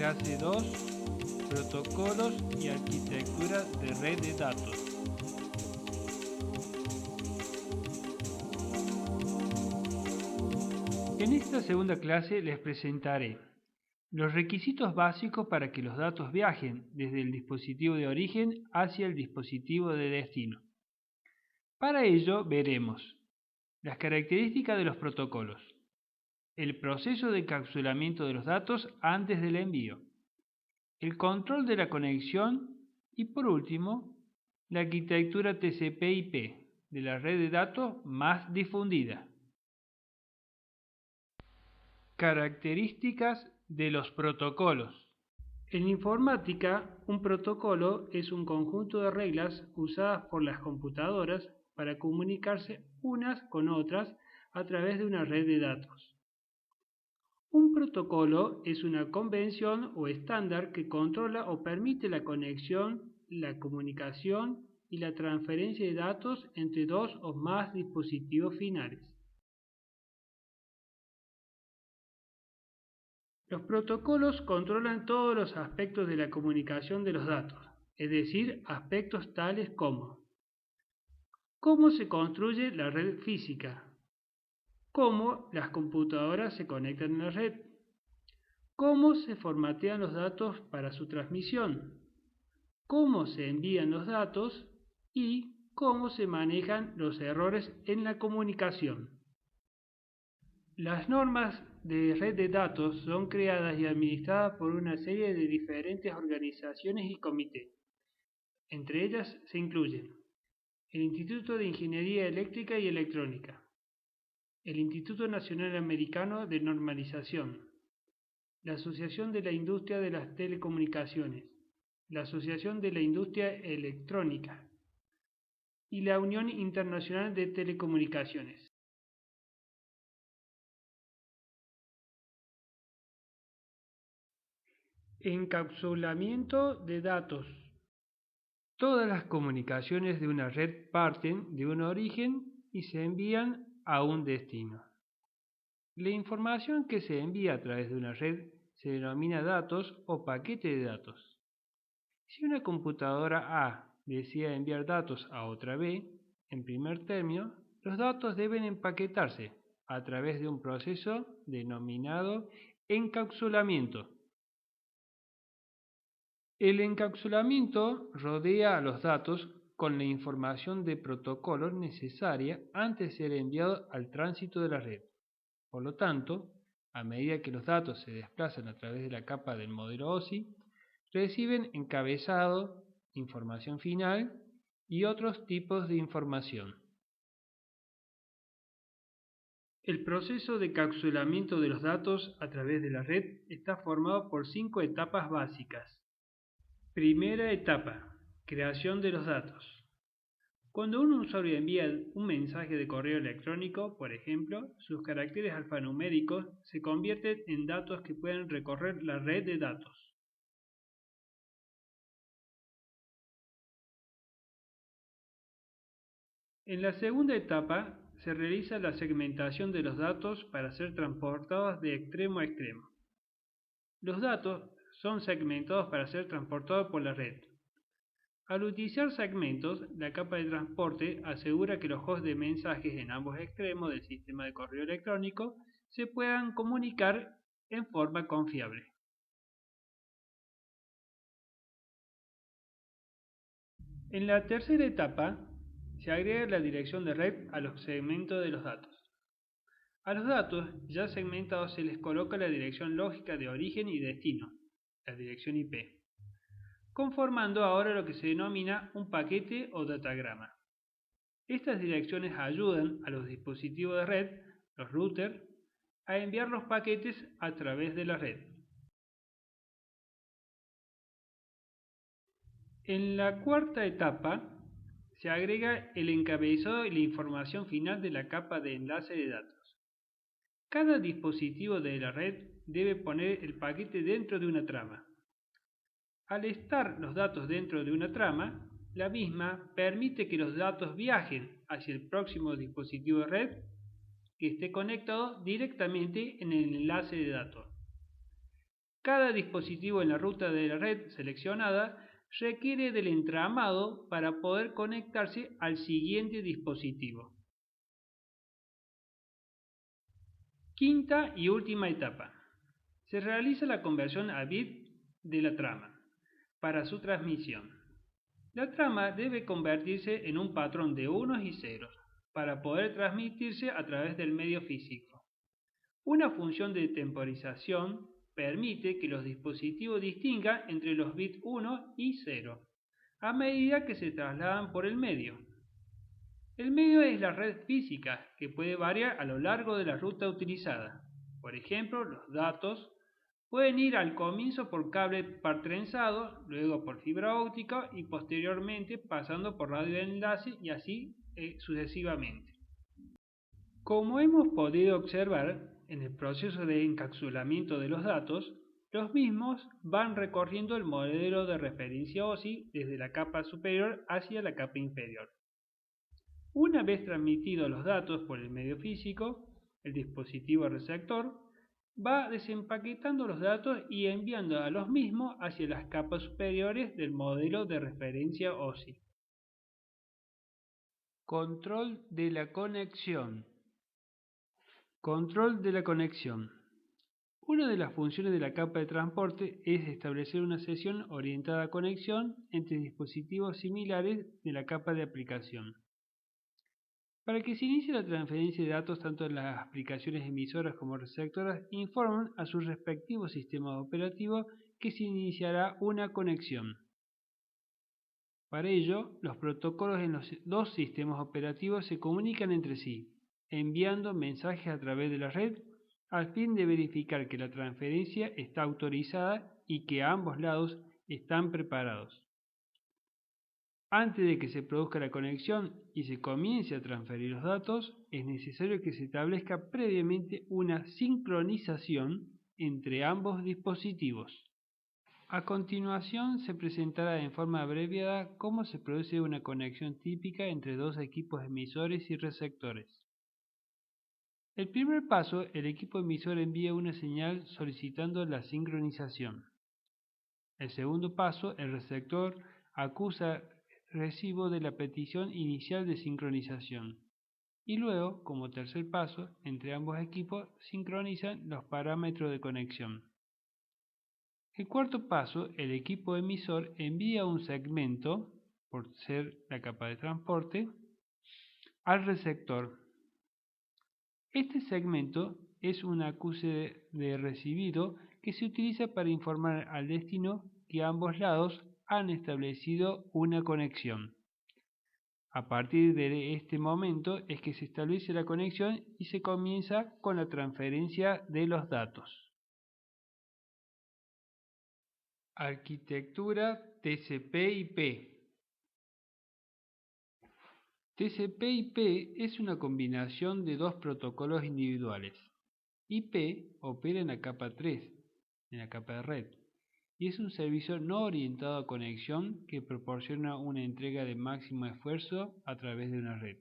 clase 2, protocolos y arquitectura de red de datos. En esta segunda clase les presentaré los requisitos básicos para que los datos viajen desde el dispositivo de origen hacia el dispositivo de destino. Para ello veremos las características de los protocolos, el proceso de encapsulamiento de los datos antes del envío, el control de la conexión y por último, la arquitectura TCP/IP de la red de datos más difundida. Características de los protocolos. En informática, un protocolo es un conjunto de reglas usadas por las computadoras para comunicarse unas con otras a través de una red de datos. Un protocolo es una convención o estándar que controla o permite la conexión, la comunicación y la transferencia de datos entre dos o más dispositivos finales. Los protocolos controlan todos los aspectos de la comunicación de los datos, es decir, aspectos tales como cómo se construye la red física, cómo las computadoras se conectan en la red, cómo se formatean los datos para su transmisión, cómo se envían los datos y cómo se manejan los errores en la comunicación. Las normas de red de datos son creadas y administradas por una serie de diferentes organizaciones y comités. Entre ellas se incluyen el Instituto de Ingeniería Eléctrica y Electrónica, el Instituto Nacional Americano de Normalización, la Asociación de la Industria de las Telecomunicaciones, la Asociación de la Industria Electrónica y la Unión Internacional de Telecomunicaciones. Encapsulamiento de datos. Todas las comunicaciones de una red parten de un origen y se envían a un destino. La información que se envía a través de una red se denomina datos o paquete de datos. Si una computadora A desea enviar datos a otra B, en primer término, los datos deben empaquetarse a través de un proceso denominado encapsulamiento. El encapsulamiento rodea a los datos con la información de protocolo necesaria antes de ser enviado al tránsito de la red. Por lo tanto, a medida que los datos se desplazan a través de la capa del modelo OSI, reciben encabezado, información final y otros tipos de información. El proceso de encapsulamiento de los datos a través de la red está formado por 5 etapas básicas. Primera etapa, creación de los datos. Cuando un usuario envía un mensaje de correo electrónico, por ejemplo, sus caracteres alfanuméricos se convierten en datos que pueden recorrer la red de datos. En la segunda etapa se realiza la segmentación de los datos para ser transportados de extremo a extremo. Los datos son segmentados para ser transportados por la red. Al utilizar segmentos, la capa de transporte asegura que los hosts de mensajes en ambos extremos del sistema de correo electrónico se puedan comunicar en forma confiable. En la tercera etapa, se agrega la dirección de red a los segmentos de los datos. A los datos ya segmentados se les coloca la dirección lógica de origen y destino, la dirección IP, conformando ahora lo que se denomina un paquete o datagrama. Estas direcciones ayudan a los dispositivos de red, los routers, a enviar los paquetes a través de la red. En la cuarta etapa se agrega el encabezado y la información final de la capa de enlace de datos. Cada dispositivo de la red debe poner el paquete dentro de una trama. Al estar los datos dentro de una trama, la misma permite que los datos viajen hacia el próximo dispositivo de red que esté conectado directamente en el enlace de datos. Cada dispositivo en la ruta de la red seleccionada requiere del entramado para poder conectarse al siguiente dispositivo. Quinta y última etapa. Se realiza la conversión a bit de la trama para su transmisión. La trama debe convertirse en un patrón de unos y ceros para poder transmitirse a través del medio físico. Una función de temporización permite que los dispositivos distingan entre los bits 1 y 0 a medida que se trasladan por el medio. El medio es la red física, que puede variar a lo largo de la ruta utilizada. Por ejemplo, los datos pueden ir al comienzo por cable par trenzado, luego por fibra óptica y posteriormente pasando por radio de enlace y así sucesivamente. Como hemos podido observar, en el proceso de encapsulamiento de los datos, los mismos van recorriendo el modelo de referencia OSI desde la capa superior hacia la capa inferior. Una vez transmitidos los datos por el medio físico, el dispositivo receptor va desempaquetando los datos y enviando a los mismos hacia las capas superiores del modelo de referencia OSI. Control de la conexión. Control de la conexión. Una de las funciones de la capa de transporte es establecer una sesión orientada a conexión entre dispositivos similares de la capa de aplicación. Para que se inicie la transferencia de datos, tanto las aplicaciones emisoras como receptoras informan a sus respectivos sistemas operativos que se iniciará una conexión. Para ello, los protocolos en los dos sistemas operativos se comunican entre sí, enviando mensajes a través de la red al fin de verificar que la transferencia está autorizada y que ambos lados están preparados. Antes de que se produzca la conexión y se comience a transferir los datos, es necesario que se establezca previamente una sincronización entre ambos dispositivos. A continuación se presentará en forma abreviada cómo se produce una conexión típica entre dos equipos emisores y receptores. El primer paso, el equipo emisor envía una señal solicitando la sincronización. El segundo paso, el receptor acusa recibo de la petición inicial de sincronización. Y luego, como tercer paso, entre ambos equipos sincronizan los parámetros de conexión. El cuarto paso, el equipo emisor envía un segmento, por ser la capa de transporte, al receptor. Este segmento es un acuse de recibido que se utiliza para informar al destino que ambos lados han establecido una conexión. A partir de este momento es que se establece la conexión y se comienza con la transferencia de los datos. Arquitectura TCP/IP. TCP/IP es una combinación de dos protocolos individuales. IP opera en la capa 3, en la capa de red, y es un servicio no orientado a conexión que proporciona una entrega de máximo esfuerzo a través de una red.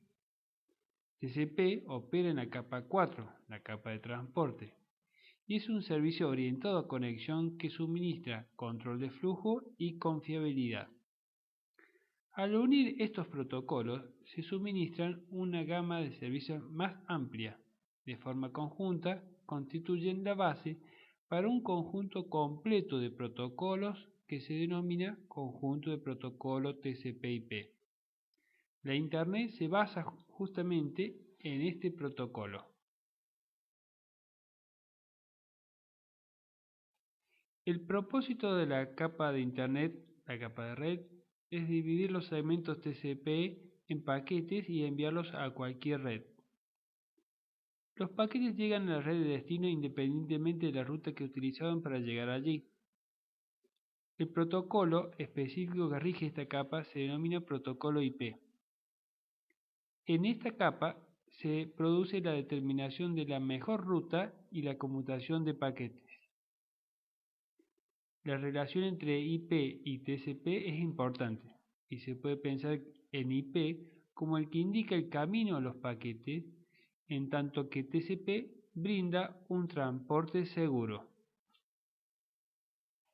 TCP opera en la capa 4, la capa de transporte, y es un servicio orientado a conexión que suministra control de flujo y confiabilidad. Al unir estos protocolos, se suministran una gama de servicios más amplia. De forma conjunta, constituyen la base para un conjunto completo de protocolos que se denomina conjunto de protocolo TCP/IP. La Internet se basa justamente en este protocolo. El propósito de la capa de Internet, la capa de red, es dividir los segmentos TCP en paquetes y enviarlos a cualquier red. Los paquetes llegan a la red de destino independientemente de la ruta que utilizaban para llegar allí. El protocolo específico que rige esta capa se denomina protocolo IP. En esta capa se produce la determinación de la mejor ruta y la conmutación de paquetes. La relación entre IP y TCP es importante y se puede pensar en IP como el que indica el camino a los paquetes, en tanto que TCP brinda un transporte seguro.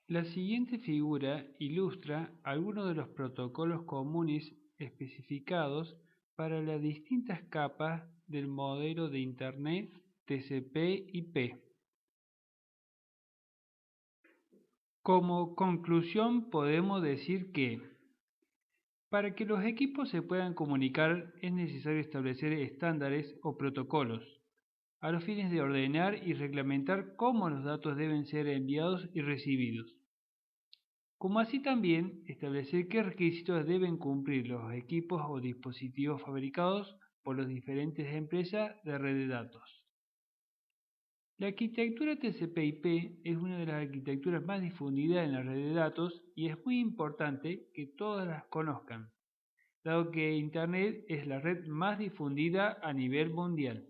La siguiente figura ilustra algunos de los protocolos comunes especificados para las distintas capas del modelo de Internet TCP/IP. Como conclusión podemos decir que para que los equipos se puedan comunicar es necesario establecer estándares o protocolos a los fines de ordenar y reglamentar cómo los datos deben ser enviados y recibidos, como así también establecer qué requisitos deben cumplir los equipos o dispositivos fabricados por las diferentes empresas de red de datos. La arquitectura TCP/IP es una de las arquitecturas más difundidas en la red de datos y es muy importante que todas las conozcan, dado que Internet es la red más difundida a nivel mundial.